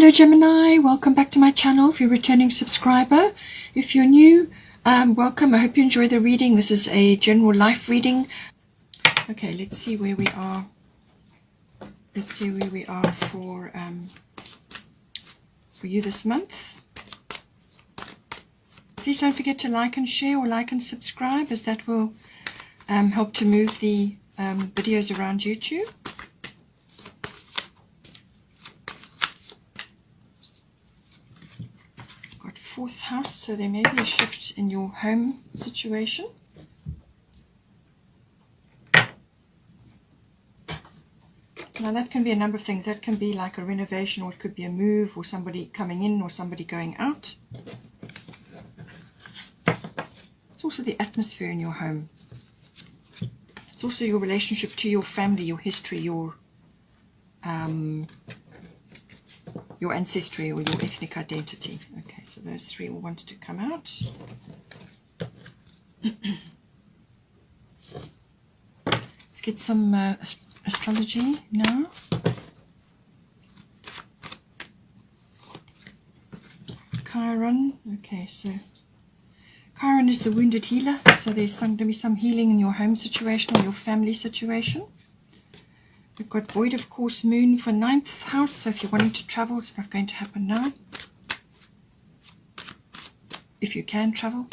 Hello Gemini, welcome back to my channel. If you're a returning subscriber, if you're new, welcome. I hope you enjoy the reading. This is a general life reading. Okay, let's see where we are. Let's see where we are for you this month. Please don't forget to like and share, or like and subscribe, as that will help to move the videos around YouTube. Got fourth house, so there may be a shift in your home situation. Now that can be a number of things. That can be like a renovation, or it could be a move, or somebody coming in, or somebody going out. It's also the atmosphere in your home. It's also your relationship to your family, your history, your ancestry, or your ethnic identity. Okay, so those three all wanted to come out. Let's get some astrology now. Chiron. Okay, so Chiron is the wounded healer, so there's going to be some healing in your home situation or your family situation. We've got void, of course, moon for 9th house, so if you're wanting to travel, it's not going to happen now. If you can travel,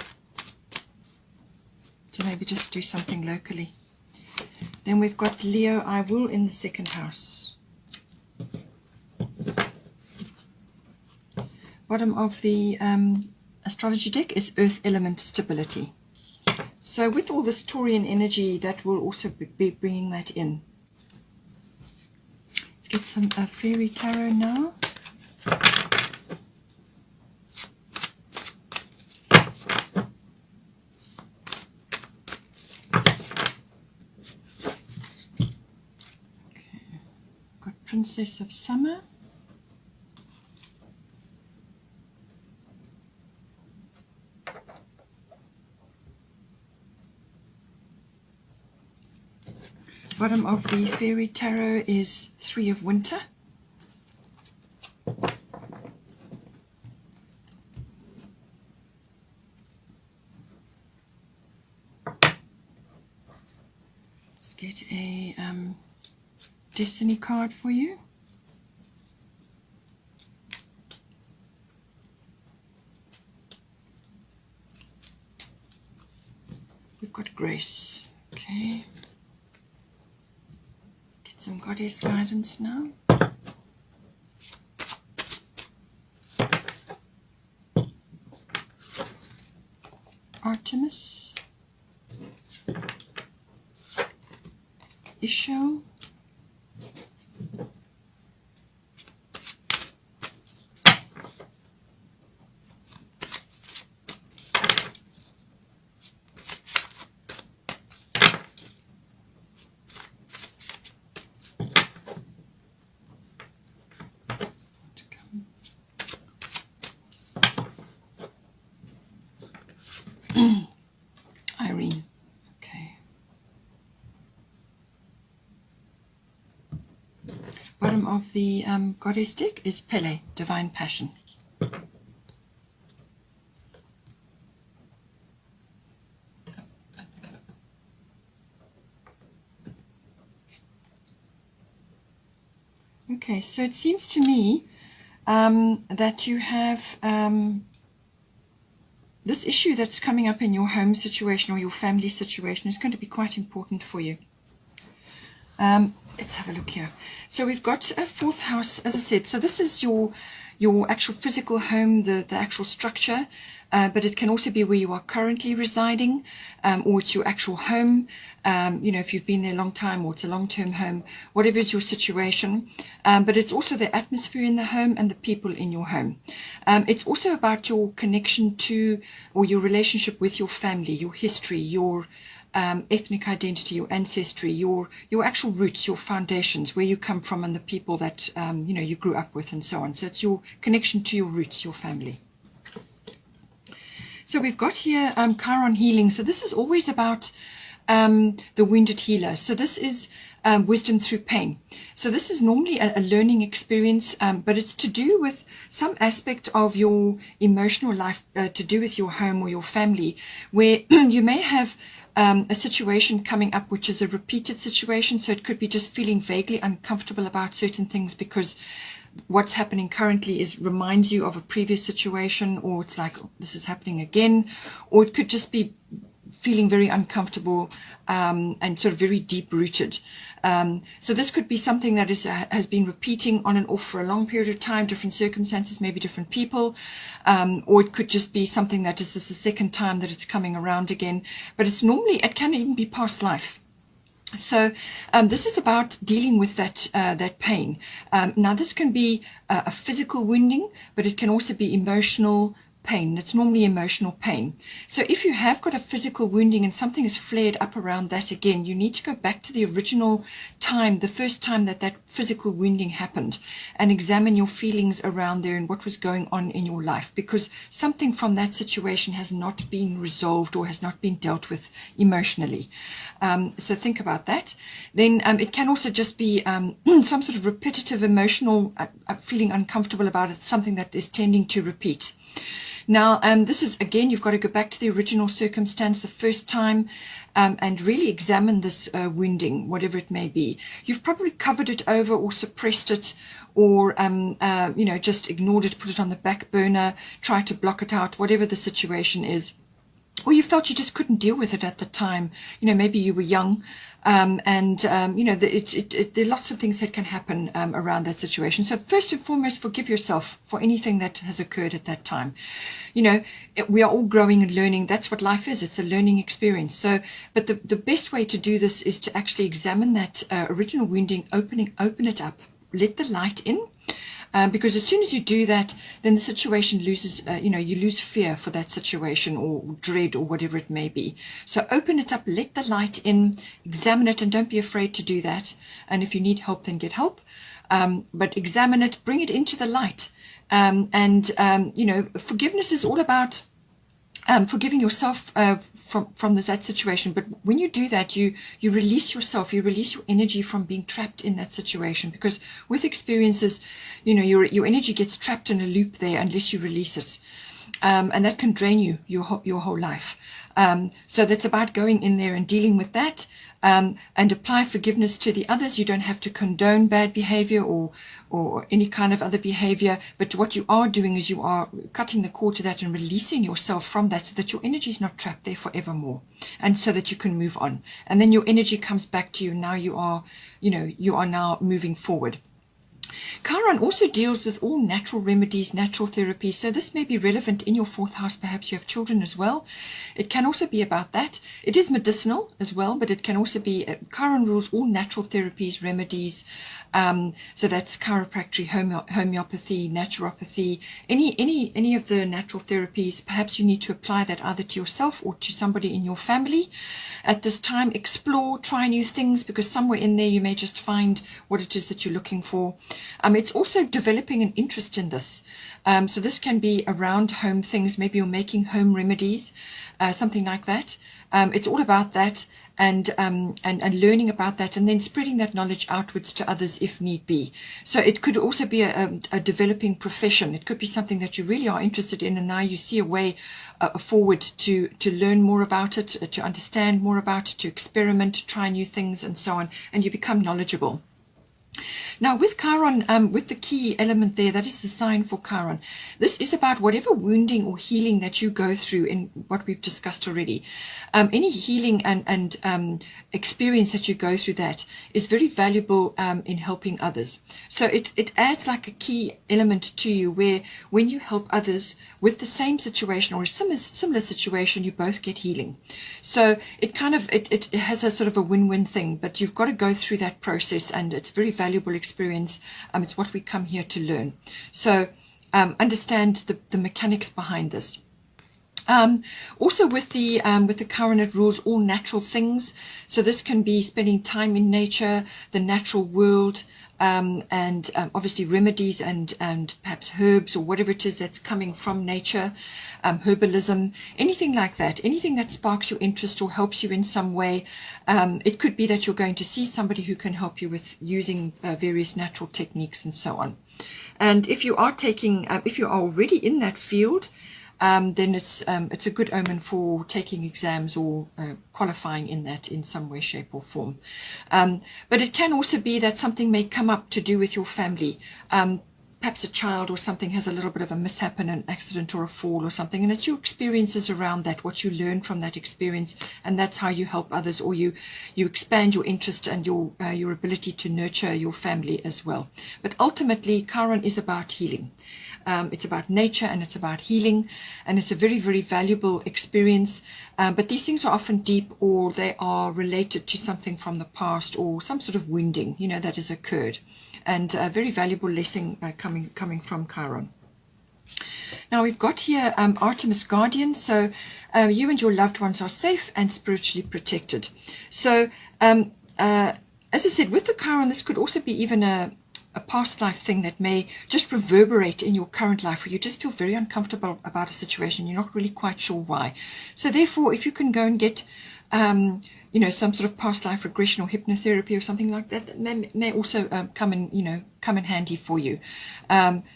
so maybe just do something locally. Then we've got Leo, I will, in the 2nd house. Bottom of the astrology deck is earth element stability. So with all this Taurian energy, that will also be bringing that in. Let's get some fairy tarot now. Okay, got Princess of Summer. Bottom of the fairy tarot is 3 of Winter. Let's get a destiny card for you. We've got Grace. Okay. Some goddess guidance now. Artemis. Isho. Irene. Okay. Bottom of the goddess deck is Pele, divine passion. Okay, so it seems to me that you have this issue that's coming up in your home situation or your family situation is going to be quite important for you. Let's have a look here. So we've got a 4th house, as I said. So this is your actual physical home, the actual structure, but it can also be where you are currently residing, or it's your actual home. You know, if you've been there a long time, or it's a long-term home, whatever is your situation. But it's also the atmosphere in the home and the people in your home. It's also about your connection to, or your relationship with your family, your history, your ethnic identity, your ancestry, your actual roots, your foundations, where you come from, and the people that you know, you grew up with, and so on. So it's your connection to your roots, your family. So we've got here Chiron healing. So this is always about the wounded healer. So this is wisdom through pain. So this is normally a learning experience, but it's to do with some aspect of your emotional life, to do with your home or your family, where you may have a situation coming up which is a repeated situation. So it could be just feeling vaguely uncomfortable about certain things because what's happening currently reminds you of a previous situation, or it's like, oh, this is happening again. Or it could just be feeling very uncomfortable and sort of very deep rooted. So this could be something that has been repeating on and off for a long period of time, different circumstances, maybe different people, or it could just be something that is the second time that it's coming around again. But it's normally, it can even be past life. So this is about dealing with that pain. Now this can be a physical wounding, but it can also be emotional pain. It's normally emotional pain. So if you have got a physical wounding and something is flared up around that again, you need to go back to the original time, the first time that physical wounding happened, and examine your feelings around there and what was going on in your life, because something from that situation has not been resolved or has not been dealt with emotionally. So think about that. Then it can also just be some sort of repetitive emotional feeling uncomfortable about it, something that is tending to repeat. Now, this is, again, you've got to go back to the original circumstance the first time and really examine this wounding, whatever it may be. You've probably covered it over or suppressed it, or, just ignored it, put it on the back burner, tried to block it out, whatever the situation is. Or you felt you just couldn't deal with it at the time. Maybe you were young, there are lots of things that can happen around that situation. So first and foremost, forgive yourself for anything that has occurred at that time. We are all growing and learning. That's what life is. It's a learning experience. So, but the best way to do this is to actually examine that original wounding, open it up, let the light in. Because as soon as you do that, then the situation loses, you lose fear for that situation, or dread, or whatever it may be. So open it up, let the light in, examine it, and don't be afraid to do that. And if you need help, then get help. But examine it, bring it into the light. Forgiveness is all about forgiving yourself from that situation. But when you do that, you release yourself, you release your energy from being trapped in that situation. Because with experiences, your energy gets trapped in a loop there unless you release it. And that can drain you your whole life. So that's about going in there and dealing with that, and apply forgiveness to the others. You don't have to condone bad behavior or any kind of other behavior, but what you are doing is you are cutting the cord to that and releasing yourself from that, so that your energy is not trapped there forevermore, and so that you can move on. And then your energy comes back to you. Now you are now moving forward. Chiron also deals with all natural remedies, natural therapies. So this may be relevant in your fourth house. Perhaps you have children as well. It can also be about that. It is medicinal as well, but it can also be, Chiron rules all natural therapies, remedies. So that's chiropractic, homeopathy, naturopathy, any of the natural therapies. Perhaps you need to apply that either to yourself or to somebody in your family. At this time, explore, try new things, because somewhere in there you may just find what it is that you're looking for. It's also developing an interest in this. So this can be around home things. Maybe you're making home remedies, something like that. It's all about that, and learning about that, and then spreading that knowledge outwards to others if need be. So it could also be a developing profession. It could be something that you really are interested in, and now you see a way forward to learn more about it, to understand more about it, to experiment, to try new things, and so on, and you become knowledgeable. Now with Chiron, with the key element there, that is the sign for Chiron. This is about whatever wounding or healing that you go through in what we've discussed already. Any healing and experience that you go through that is very valuable in helping others. So it adds like a key element to you, where when you help others with the same situation or a similar situation, you both get healing. So it kind of, it has a sort of a win-win thing, but you've got to go through that process, and it's very valuable experience. It's what we come here to learn. So understand the mechanics behind this. Also with the Chiron, it rules all natural things. So this can be spending time in nature, the natural world, and obviously remedies and perhaps herbs or whatever it is that's coming from nature, herbalism, anything like that, anything that sparks your interest or helps you in some way. It could be that you're going to see somebody who can help you with using various natural techniques and so on. And if you are if you are already in that field, then it's a good omen for taking exams or qualifying in that in some way, shape or form. But it can also be that something may come up to do with your family. Perhaps a child or something has a little bit of a mishap, an accident or a fall or something, and it's your experiences around that, what you learn from that experience, and that's how you help others, or you expand your interest and your ability to nurture your family as well. But ultimately, Chiron is about healing. It's about nature and it's about healing, and it's a very, very valuable experience. But these things are often deep, or they are related to something from the past or some sort of wounding, that has occurred. And a very valuable lesson coming from Chiron. Now we've got here Artemis Guardian, so you and your loved ones are safe and spiritually protected. So as I said, with the Chiron, this could also be even a past life thing that may just reverberate in your current life, where you just feel very uncomfortable about a situation, you're not really quite sure why. So therefore, if you can go and get some sort of past life regression or hypnotherapy or something like that, that may also come in handy for you.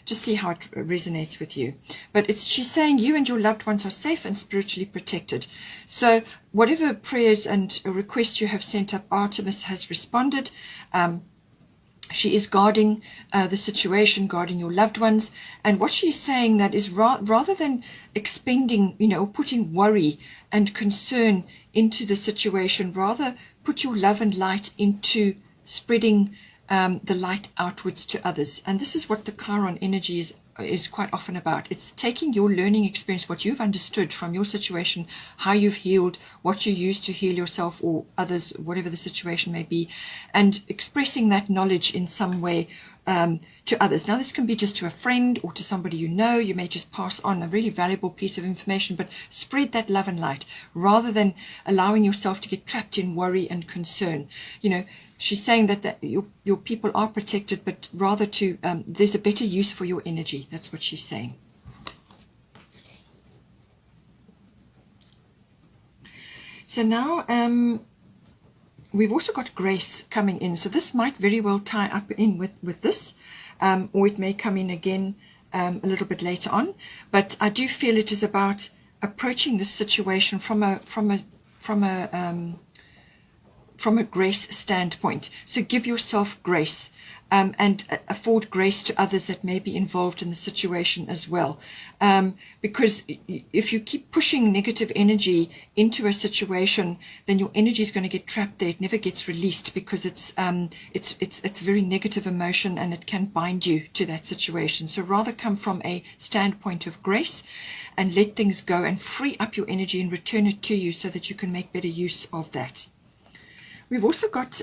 Just see how it resonates with you. But she's saying you and your loved ones are safe and spiritually protected. So whatever prayers and requests you have sent up, Artemis has responded. She is guarding the situation, guarding your loved ones. And what she's saying that is rather than expending, or putting worry and concern into the situation, rather put your love and light into spreading the light outwards to others. And this is what the Chiron energy is quite often about. It's taking your learning experience, what you've understood from your situation, how you've healed, what you use to heal yourself or others, whatever the situation may be, and expressing that knowledge in some way to others. Now, this can be just to a friend or to somebody you know. You may just pass on a really valuable piece of information, but spread that love and light rather than allowing yourself to get trapped in worry and concern. She's saying that your people are protected, but rather there's a better use for your energy. That's what she's saying. So now we've also got grace coming in. So this might very well tie up in with this, or it may come in again a little bit later on. But I do feel it is about approaching this situation from a grace standpoint. So give yourself grace and afford grace to others that may be involved in the situation as well. Because if you keep pushing negative energy into a situation, then your energy is going to get trapped there. It never gets released because it's very negative emotion, and it can bind you to that situation. So rather come from a standpoint of grace and let things go and free up your energy and return it to you so that you can make better use of that. We've also got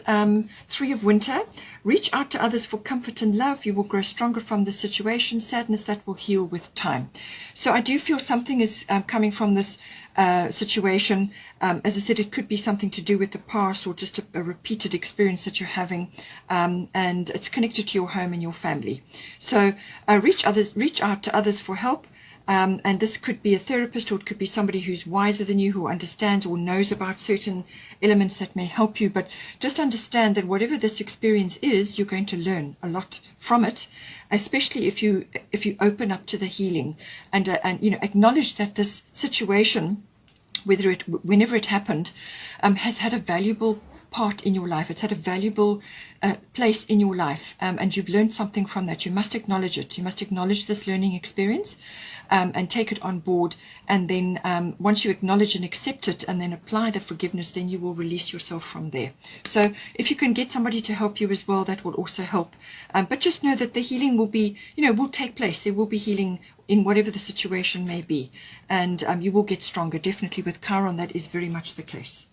3 of Winter. Reach out to others for comfort and love. You will grow stronger from the situation. Sadness that will heal with time. So I do feel something is coming from this situation. As I said, it could be something to do with the past or just a repeated experience that you're having, and it's connected to your home and your family. So reach out to others for help. And this could be a therapist, or it could be somebody who's wiser than you, who understands or knows about certain elements that may help you. But just understand that whatever this experience is, you're going to learn a lot from it, especially if you open up to the healing and acknowledge that this situation, whenever it happened, has had a valuable part in your life. It's had a valuable place in your life, and you've learned something from that. You must acknowledge it. You must acknowledge this learning experience and take it on board. And then once you acknowledge and accept it and then apply the forgiveness, then you will release yourself from there. So if you can get somebody to help you as well, that will also help. But just know that the healing will take place. There will be healing in whatever the situation may be, and you will get stronger. Definitely with Chiron, that is very much the case.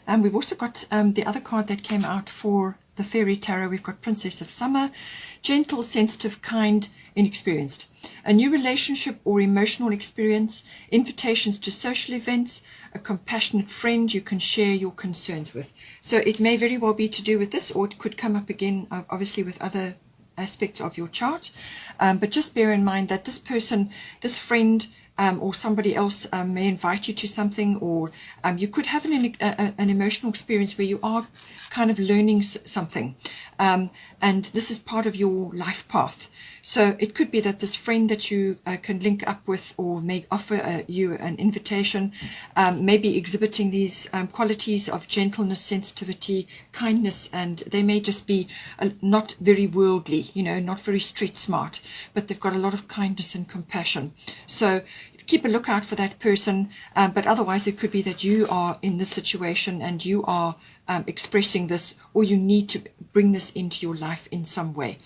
We've also got the other card that came out for the Fairy Tarot, we've got Princess of Summer, gentle, sensitive, kind, inexperienced. A new relationship or emotional experience, invitations to social events, a compassionate friend you can share your concerns with. So it may very well be to do with this, or it could come up again, obviously, with other aspects of your chart. But just bear in mind that this person, this friend, or somebody else may invite you to something, or you could have an emotional experience where you are kind of learning something, and this is part of your life path. So it could be that this friend that you can link up with or may offer you an invitation may be exhibiting these qualities of gentleness, sensitivity, kindness, and they may just be not very worldly, not very street smart, but they've got a lot of kindness and compassion. So keep a lookout for that person, but otherwise it could be that you are in this situation and you are expressing this, or you need to bring this into your life in some way.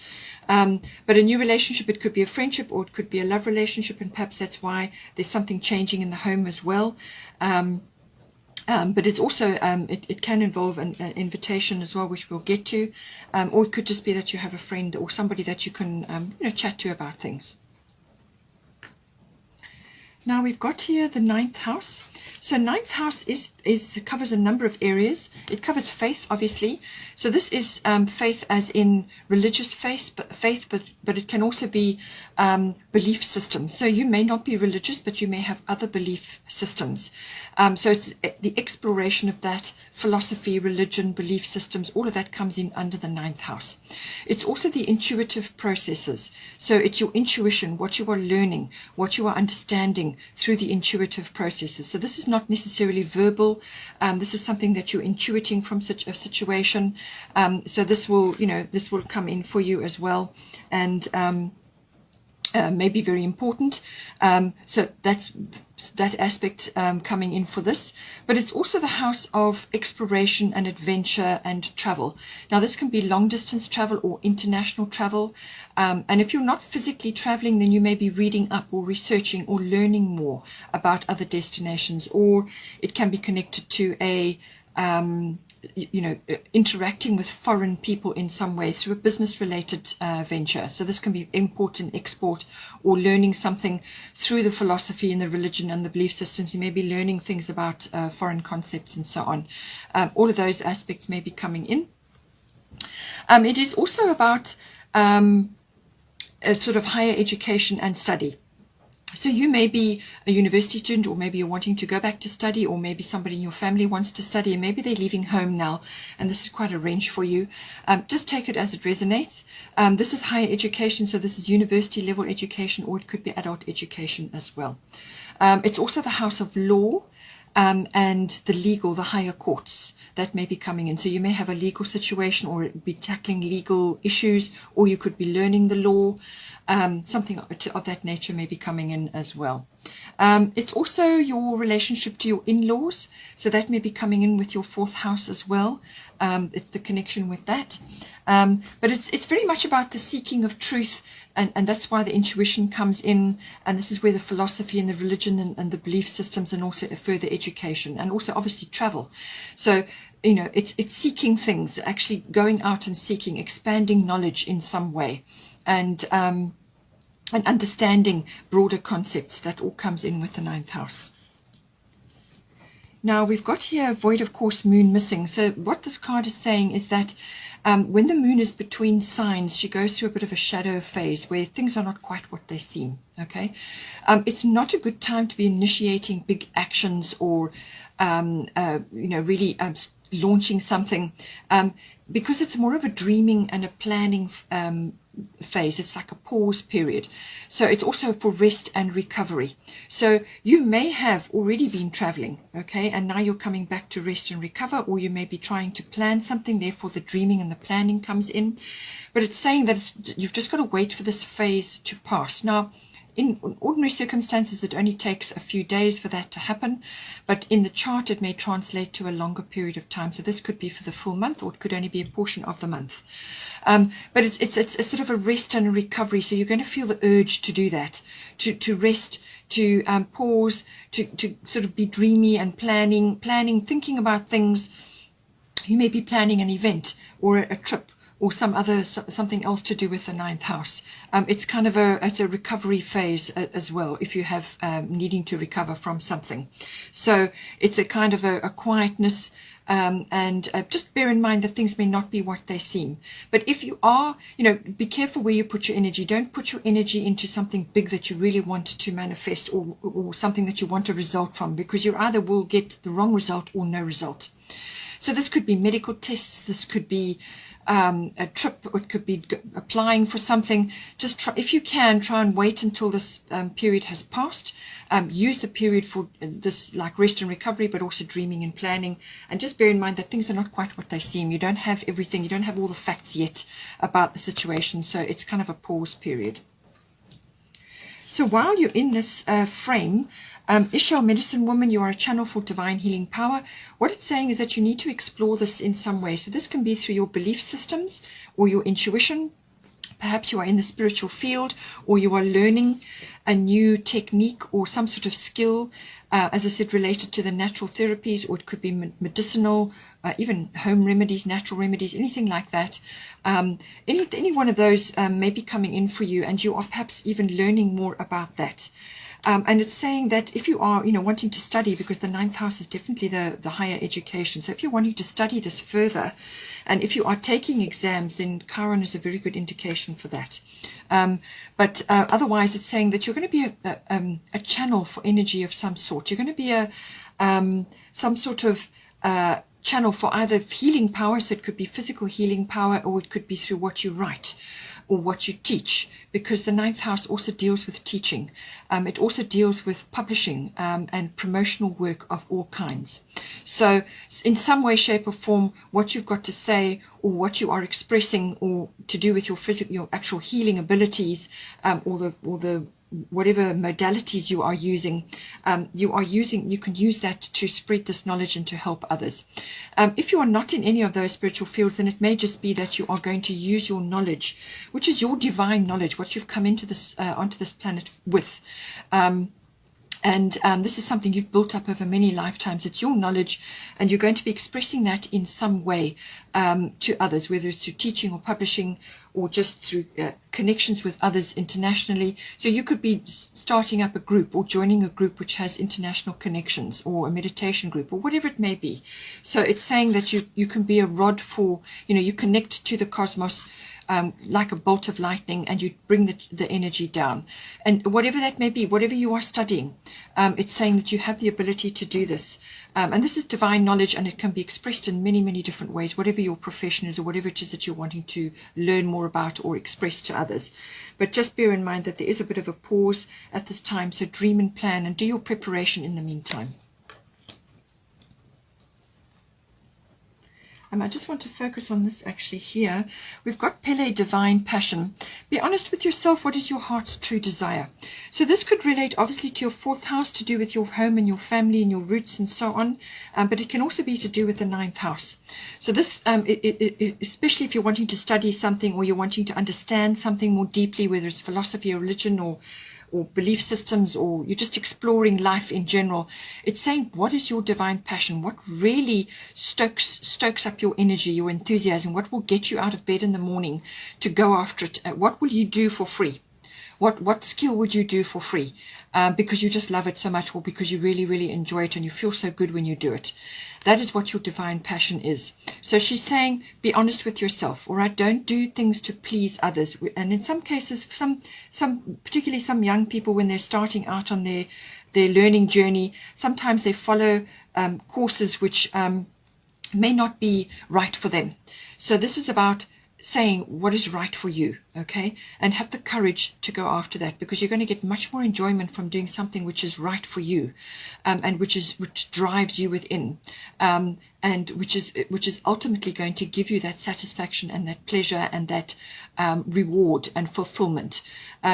But a new relationship, it could be a friendship or it could be a love relationship, and perhaps that's why there's something changing in the home as well. But it's also, it can involve an invitation as well, which we'll get to, or it could just be that you have a friend or somebody that you can chat to about things. Now we've got here the 9th house. So 9th house covers a number of areas. It covers faith, obviously. So this is faith as in religious faith, but it can also be belief systems. So you may not be religious, but you may have other belief systems. So it's the exploration of that, philosophy, religion, belief systems, all of that comes in under the 9th house. It's also the intuitive processes. So it's your intuition, what you are learning, what you are understanding through the intuitive processes. So this is not necessarily verbal. This is something that you're intuiting from such a situation. So this will come in for you as well, and may be very important. So that's that aspect coming in for this. But it's also the house of exploration and adventure and travel. Now this can be long distance travel or international travel. And if you're not physically traveling, then you may be reading up or researching or learning more about other destinations, or it can be connected to a interacting with foreign people in some way through a business related venture. So this can be import and export, or learning something through the philosophy and the religion and the belief systems. You may be learning things about foreign concepts and so on. All of those aspects may be coming in. It is also about a sort of higher education and study. So you may be a university student, or maybe you're wanting to go back to study, or maybe somebody in your family wants to study, and maybe they're leaving home now, and this is quite a wrench for you. Just take it as it resonates. This is higher education, so this is university level education, or it could be adult education as well. It's also the house of law, and the legal, the higher courts, that may be coming in. So you may have a legal situation, or be tackling legal issues, or you could be learning the law. Something of that nature may be coming in as well. It's also your relationship to your in-laws, so that may be coming in with your 4th house as well. It's the connection with that. But it's very much about the seeking of truth, and that's why the intuition comes in, and this is where the philosophy and the religion and the belief systems, and also further education, and also obviously travel. So it's seeking things, actually going out and seeking, expanding knowledge in some way, and understanding broader concepts. That all comes in with the 9th house. Now we've got here void of course, moon missing. So what this card is saying is that when the moon is between signs, she goes through a bit of a shadow phase where things are not quite what they seem. Okay, it's not a good time to be initiating big actions, or really launching something, because it's more of a dreaming and a planning phase. It's like a pause period. So it's also for rest and recovery. So you may have already been traveling, okay, and now you're coming back to rest and recover, or you may be trying to plan something, therefore the dreaming and the planning comes in. But it's saying that you've just got to wait for this phase to pass. Now in ordinary circumstances, it only takes a few days for that to happen, but in the chart it may translate to a longer period of time. So this could be for the full month, or it could only be a portion of the month. But it's a sort of a rest and a recovery. So you're going to feel the urge to do that, to rest, to pause, to sort of be dreamy and planning, thinking about things, You may be planning an event or a trip or something else to do with the ninth house. It's kind of it's a recovery phase as well, if you have needing to recover from something. So it's a kind of a quietness, and just bear in mind that things may not be what they seem. But if you are, be careful where you put your energy. Don't put your energy into something big that you really want to manifest, or something that you want a result from, because you either will get the wrong result or no result. So this could be medical tests, this could be a trip, or it could be applying for something. Just try, if you can, try and wait until this period has passed. Use the period for this, like rest and recovery, but also dreaming and planning. And just bear in mind that things are not quite what they seem. You don't have everything, you don't have all the facts yet about the situation. So it's kind of a pause period. So while you're in this frame, Ishal Medicine Woman, you are a channel for divine healing power. What it's saying is that you need to explore this in some way. So this can be through your belief systems or your intuition. Perhaps you are in the spiritual field, or you are learning a new technique or some sort of skill, as I said, related to the natural therapies, or it could be medicinal, even home remedies, natural remedies, anything like that. Any one of those may be coming in for you, and you are perhaps even learning more about that. And it's saying that if you are, wanting to study, because the ninth house is definitely the higher education. So if you're wanting to study this further, and if you are taking exams, then Chiron is a very good indication for that. But otherwise, it's saying that you're going to be a channel for energy of some sort. You're going to be some sort of channel for either healing power, so it could be physical healing power, or it could be through what you write or what you teach, because the ninth house also deals with teaching. It also deals with publishing and promotional work of all kinds. So in some way, shape or form, what you've got to say, or what you are expressing, or to do with your actual healing abilities, or the whatever modalities you are using, you can use that to spread this knowledge and to help others. If you are not in any of those spiritual fields, then it may just be that you are going to use your knowledge, which is your divine knowledge, what you've come into this onto this planet with. And this is something you've built up over many lifetimes. It's your knowledge, and you're going to be expressing that in some way to others, whether it's through teaching or publishing, or just through connections with others internationally. So you could be starting up a group, or joining a group which has international connections, or a meditation group, or whatever it may be. So it's saying that you can be a rod for, you connect to the cosmos, like a bolt of lightning, and you bring the energy down. And whatever that may be, whatever you are studying, it's saying that you have the ability to do this. And this is divine knowledge, and it can be expressed in many, many different ways, whatever your profession is, or whatever it is that you're wanting to learn more about or express to others. But just bear in mind that there is a bit of a pause at this time, so dream and plan, and do your preparation in the meantime. I just want to focus on this actually here. We've got Pele, divine passion. Be honest with yourself. What is your heart's true desire? So this could relate obviously to your fourth house, to do with your home and your family and your roots and so on. But it can also be to do with the ninth house. So this, especially if you're wanting to study something, or you're wanting to understand something more deeply, whether it's philosophy or religion, or belief systems, or you're just exploring life in general, it's saying, what is your divine passion? What really stokes up your energy, your enthusiasm? What will get you out of bed in the morning to go after it? What will you do for free? What skill would you do for free? Because you just love it so much, or because you really, really enjoy it and you feel so good when you do it. That is what your divine passion is. So she's saying, be honest with yourself, all right? Don't do things to please others. And in some cases, particularly some young people, when they're starting out on their learning journey, sometimes they follow courses which may not be right for them. So this is about saying what is right for you, okay? And have the courage to go after that, because you're going to get much more enjoyment from doing something which is right for you, and which drives you within, and which is ultimately going to give you that satisfaction and that pleasure and that reward and fulfillment.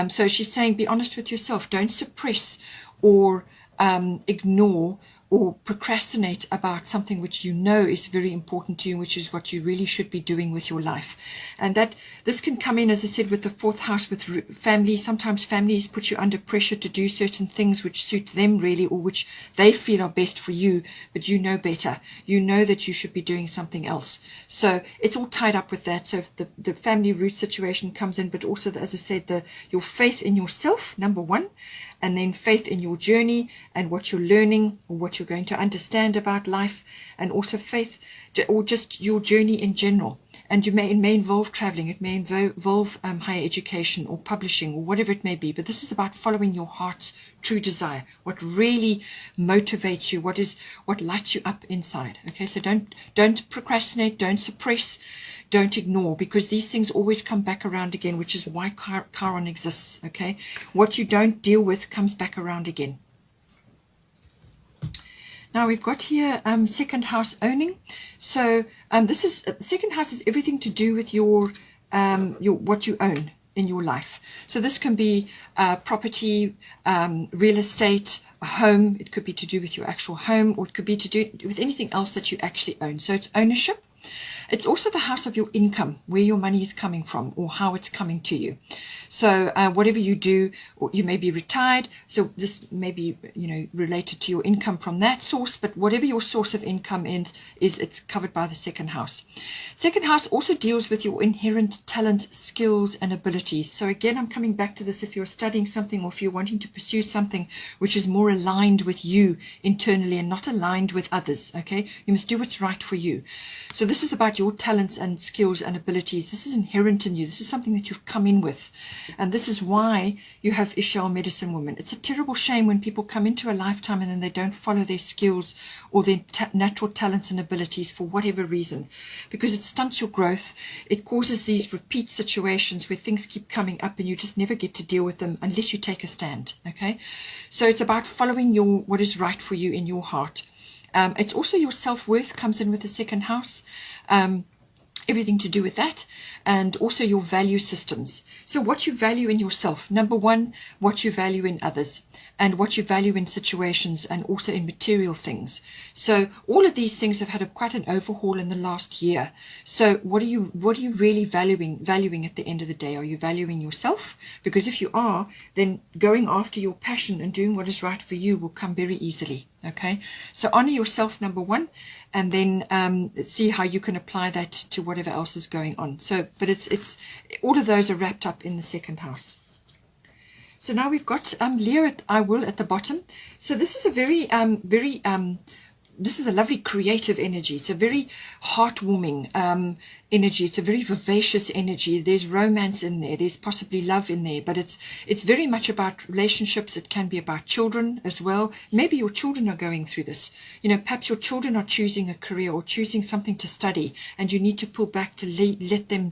So she's saying, be honest with yourself. Don't suppress or ignore or procrastinate about something which you know is very important to you, which is what you really should be doing with your life. And that this can come in, as I said, with the 4th house, with family. Sometimes families put you under pressure to do certain things which suit them really, or which they feel are best for you, but you know better. You know that you should be doing something else. So it's all tied up with that. So if the family root situation comes in, but also, as I said, your faith in yourself, number one, and then faith in your journey and what you're learning or what you're going to understand about life, and also faith or just your journey in general. And it may involve traveling, it may involve higher education or publishing or whatever it may be. But this is about following your heart's true desire, what really motivates you, what lights you up inside. Okay, so don't procrastinate, don't suppress, don't ignore, because these things always come back around again, which is why Chiron exists. Okay, what you don't deal with comes back around again. Now we've got here 2nd house owning. So this is 2nd house is everything to do with your what you own in your life. So this can be property, real estate, a home. It could be to do with your actual home, or it could be to do with anything else that you actually own. So it's ownership. It's also the house of your income, where your money is coming from or how it's coming to you. So whatever you do, or you may be retired, so this may be, related to your income from that source, but whatever your source of income is, it's covered by the 2nd house. 2nd house also deals with your inherent talent, skills, and abilities. So again, I'm coming back to this. If you're studying something, or if you're wanting to pursue something which is more aligned with you internally and not aligned with others, okay, you must do what's right for you. So this is about your talents and skills and abilities. This is inherent in you. This is something that you've come in with. And this is why you have Ishal medicine woman. It's a terrible shame when people come into a lifetime and then they don't follow their skills or their natural talents and abilities for whatever reason, because it stunts your growth. It causes these repeat situations where things keep coming up and you just never get to deal with them unless you take a stand. Okay, so it's about following what is right for you in your heart. It's also your self-worth comes in with the 2nd house. Everything to do with that, and also your value systems. So what you value in yourself, number one, what you value in others, and what you value in situations, and also in material things. So all of these things have had quite an overhaul in the last year. So what are you really valuing at the end of the day? Are you valuing yourself? Because if you are, then going after your passion and doing what is right for you will come very easily. Okay, so honor yourself, number one, and then see how you can apply that to whatever else is going on. So, but it's all of those are wrapped up in the 2nd house. So now we've got Leo at the bottom. So this is a very this is a lovely creative energy. It's a very heartwarming energy. It's a very vivacious energy. There's romance in there. There's possibly love in there, but it's very much about relationships. It can be about children as well. Maybe your children are going through this. Perhaps your children are choosing a career or choosing something to study, and you need to pull back to let them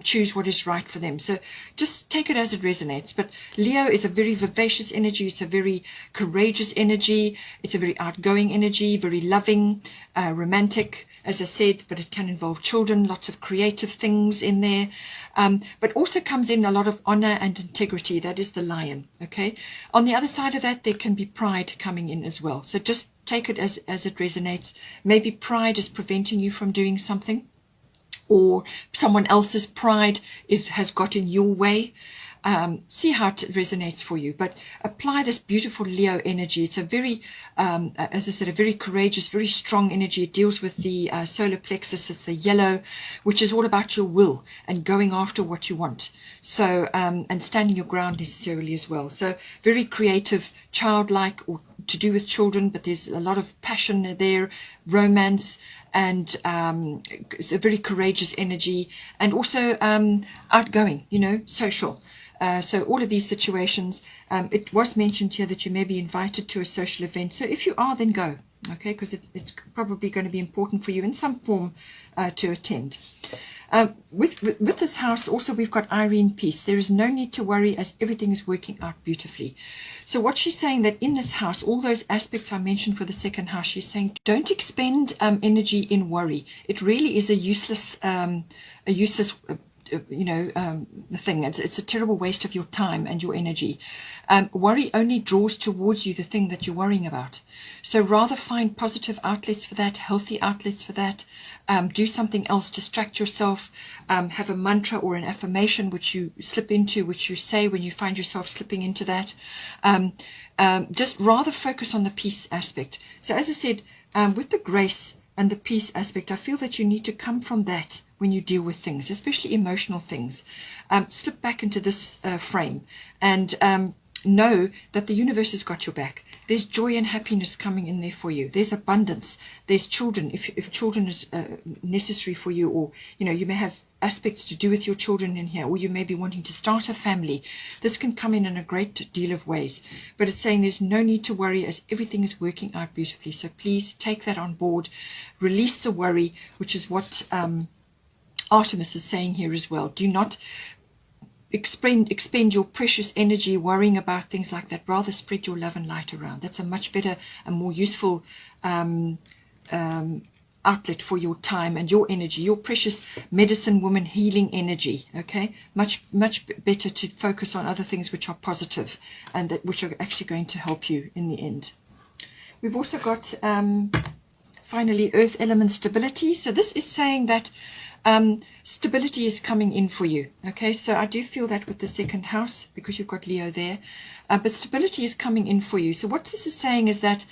choose what is right for them. So just take it as it resonates. But Leo is a very vivacious energy. It's a very courageous energy. It's a very outgoing energy, very loving, romantic, as I said, but it can involve children, lots of creative things in there, but also comes in a lot of honor and integrity. That is the lion. Okay, on the other side of that, there can be pride coming in as well. So just take it as it resonates. Maybe pride is preventing you from doing something, or someone else's pride has got in your way. See how it resonates for you, but apply this beautiful Leo energy. It's a very, as I said, a very courageous, very strong energy. It deals with the solar plexus. It's the yellow, which is all about your will and going after what you want. So, and standing your ground necessarily as well. So very creative, childlike, or to do with children, but there's a lot of passion there, romance, and it's a very courageous energy, and also outgoing, social. So all of these situations, it was mentioned here that you may be invited to a social event. So if you are, then go, okay, because it's probably going to be important for you in some form to attend. With this house, also we've got Irene Peace. There is no need to worry, as everything is working out beautifully. So what she's saying, that in this house, all those aspects I mentioned for the 2nd house, she's saying don't expend energy in worry. It really is a useless the thing. It's a terrible waste of your time and your energy. Worry only draws towards you the thing that you're worrying about. So rather find positive outlets for that, healthy outlets for that. Do something else, distract yourself, have a mantra or an affirmation which you slip into, which you say when you find yourself slipping into that. Just rather focus on the peace aspect. So as I said, with the grace and the peace aspect, I feel that you need to come from that when you deal with things, especially emotional things. Slip back into this frame and know that the universe has got your back. There's joy and happiness coming in there for you. There's abundance. There's children, if children is necessary for you, or you may have aspects to do with your children in here, or you may be wanting to start a family. This can come in a great deal of ways, but it's saying there's no need to worry as everything is working out beautifully. So please take that on board, release the worry, which is what Artemis is saying here as well. Do not expend your precious energy worrying about things like that. Rather spread your love and light around. That's a much better and more useful outlet for your time and your energy, your precious medicine woman healing energy. Okay, much better to focus on other things which are positive and which are actually going to help you in the end. We've also got finally earth element stability. So this is saying that stability is coming in for you. Okay, so I do feel that with the second house, because you've got Leo there, but stability is coming in for you. So what this is saying is that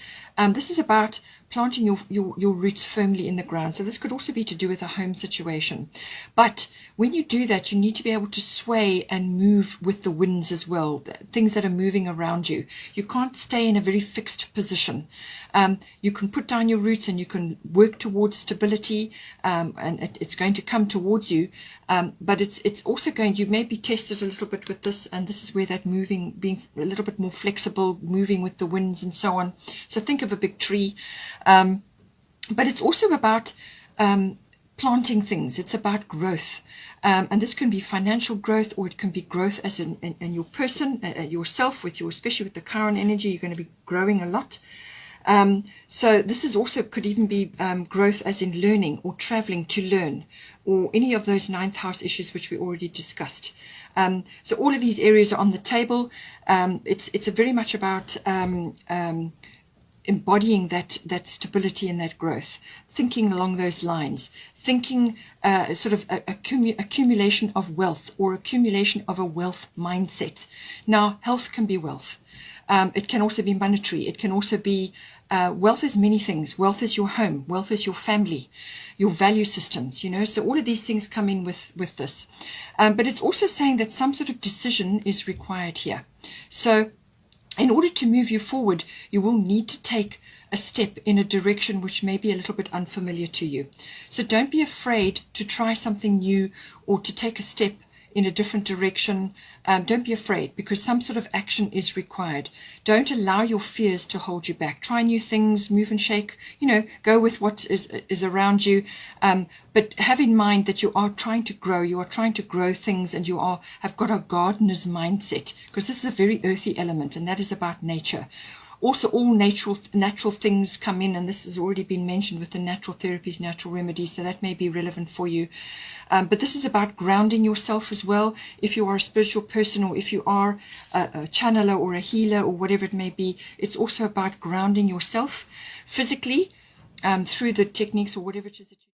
this is about planting your roots firmly in the ground. So this could also be to do with a home situation. But when you do that, you need to be able to sway and move with the winds as well, things that are moving around you. You can't stay in a very fixed position. You can put down your roots and you can work towards stability, and it's going to come towards you. But it's also going, you may be tested a little bit with this, and this is where that moving, being a little bit more flexible, moving with the winds and so on. So think of a big tree. But it's also about planting things. It's about growth. And this can be financial growth, or it can be growth as in your person, yourself, especially with the Chiron energy. You're going to be growing a lot. So this is also, could even be growth as in learning or traveling to learn, or any of those ninth house issues which we already discussed. So all of these areas are on the table. It's very much about embodying that stability and that growth, thinking along those lines, thinking sort of accumulation of wealth, or accumulation of a wealth mindset. Now, health can be wealth. It can also be monetary. It can also be wealth is many things. Wealth is your home. Wealth is your family, your value systems, so all of these things come in with this. But it's also saying that some sort of decision is required here. So in order to move you forward, you will need to take a step in a direction which may be a little bit unfamiliar to you. So don't be afraid to try something new, or to take a step in a different direction. Don't be afraid, because some sort of action is required. Don't allow your fears to hold you back. Try new things, move and shake, go with what is around you. But have in mind that you are trying to grow. You are trying to grow things, and you have got a gardener's mindset, because this is a very earthy element, and that is about nature. Also, all natural things come in, and this has already been mentioned with the natural therapies, natural remedies, so that may be relevant for you. But this is about grounding yourself as well. If you are a spiritual person, or if you are a channeler or a healer, or whatever it may be, it's also about grounding yourself physically through the techniques or whatever it is that you